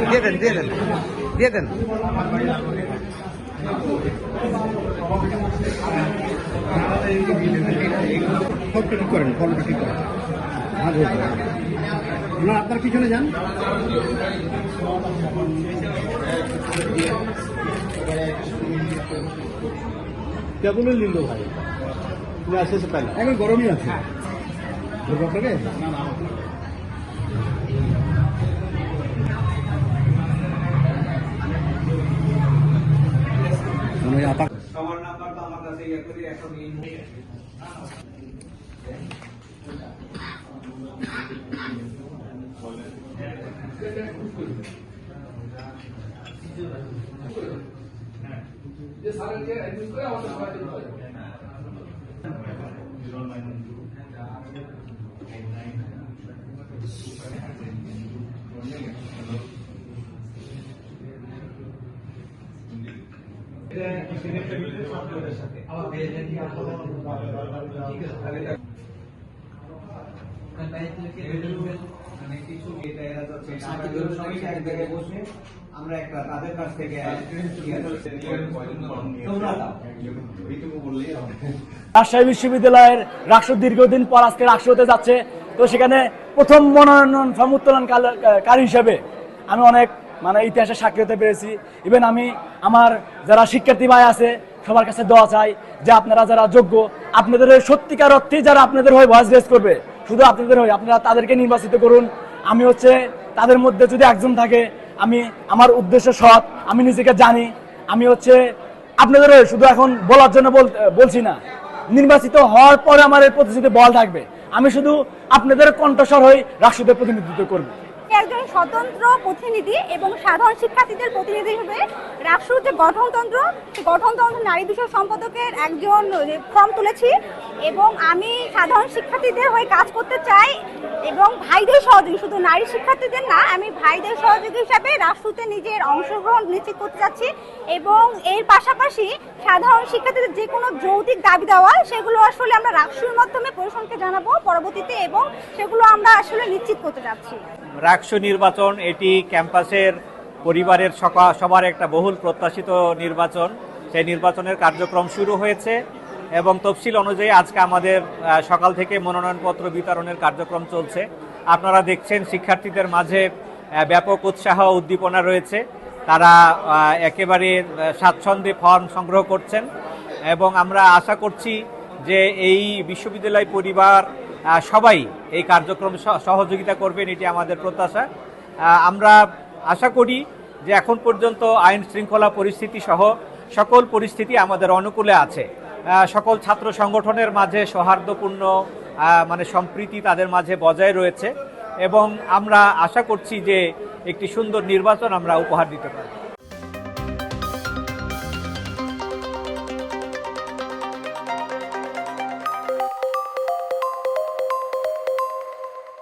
দিয়ে দেন দিয়ে দেন দিয়ে দেন। ফটোটা ঠিক করেন, ফটোটা ঠিক করেন। না আপনার পিছনে যান। কেবল লিঙ্গ ভাই তুমি আসে পাইলা এখন গরমই আছে আপনাকে সবার নাম্বার তো আমার কাছে ইয়ে করি এখন আমরা একটা তাদের কাছ থেকে রাজশাহী বিশ্ববিদ্যালয়ের রাষ্ট্র দীর্ঘদিন পর আজকে রাষ্ট্র হতে যাচ্ছে। তো সেখানে প্রথম মনোনয়ন ফর্ম উত্তোলনকারী হিসেবে আমি অনেক ইতিহাসে সাক্ষী হতে পেরেছি। ইভেন আমি আমার যারা শিক্ষার্থী ভাই আছে সবার কাছে দোয়া চাই যে আপনারা যারা যোগ্য, আপনাদের সত্যিকার অর্থে যারা আপনাদের হয়ে ভয়েস রেজ করবে, শুধু আপনাদের হয়ে আপনারা তাদেরকে নির্বাচিত করুন। আমি তাদের মধ্যে যদি একজন থাকে, আমি আমার উদ্দেশ্য সৎ, আমি নিজেকে জানি, আমি আপনাদের হয়ে শুধু এখন বলার জন্য বলছি না, নির্বাচিত হওয়ার পরে আমার এর প্রতি যদি বল থাকবে, আমি শুধু আপনাদের কণ্ঠস্বর হয়ে রাষ্ট্রদের প্রতিনিধিত্ব করব। একজন স্বতন্ত্র প্রতিনিধি এবং সাধারণ শিক্ষার্থীদের প্রতিনিধি হিসেবে রাষ্ট্র যে গঠনতন্ত্র, সেই গঠনতন্ত্র নারী বিষয় সম্পাদকের একজন ফর্ম তুলেছি এবং আমি সাধারণ শিক্ষার্থীদের হয়ে কাজ করতে চাই এবং ভাইদের সহযোগী, শুধু নারী শিক্ষার্থীদের না, আমি ভাইদের সহযোগী হিসাবে রাষ্ট্রতে নিজের অংশগ্রহণ নিশ্চিত করতে চাচ্ছি এবং এর পাশাপাশি সাধারণ শিক্ষার্থীদের যে কোনো যৌক্তিক দাবি দেওয়া সেগুলো আসলে আমরা রাষ্ট্রের মাধ্যমে প্রশাসনকে জানাবো পরবর্তীতে এবং সেগুলো আমরা আসলে নিশ্চিত করতে যাচ্ছি। রাষ্ট্র নির্বাচন এটি ক্যাম্পাসের পরিবারের সবার একটা বহুল প্রত্যাশিত নির্বাচন। সেই নির্বাচনের কার্যক্রম শুরু হয়েছে এবং তফসিল অনুযায়ী আজকে আমাদের সকাল থেকে মনোনয়নপত্র বিতরণের কার্যক্রম চলছে। আপনারা দেখছেন শিক্ষার্থীদের মাঝে ব্যাপক উৎসাহ উদ্দীপনা রয়েছে। তারা একেবারে স্বাচ্ছন্দ্যে ফর্ম সংগ্রহ করছেন এবং আমরা আশা করছি যে এই বিশ্ববিদ্যালয় পরিবার সবাই এই কার্যক্রম সহযোগিতা করবেন, এটি আমাদের প্রত্যাশা। আমরা আশা করি যে এখন পর্যন্ত আইন শৃঙ্খলা পরিস্থিতি সহ সকল পরিস্থিতি আমাদের অনুকূলে আছে। সকল ছাত্র সংগঠনের মাঝে সৌহার্দ্যপূর্ণ সম্প্রীতি তাদের মাঝে বজায় রয়েছে এবং আমরা আশা করছি যে একটি সুন্দর নির্বাচন আমরা উপহার দিতে পারি।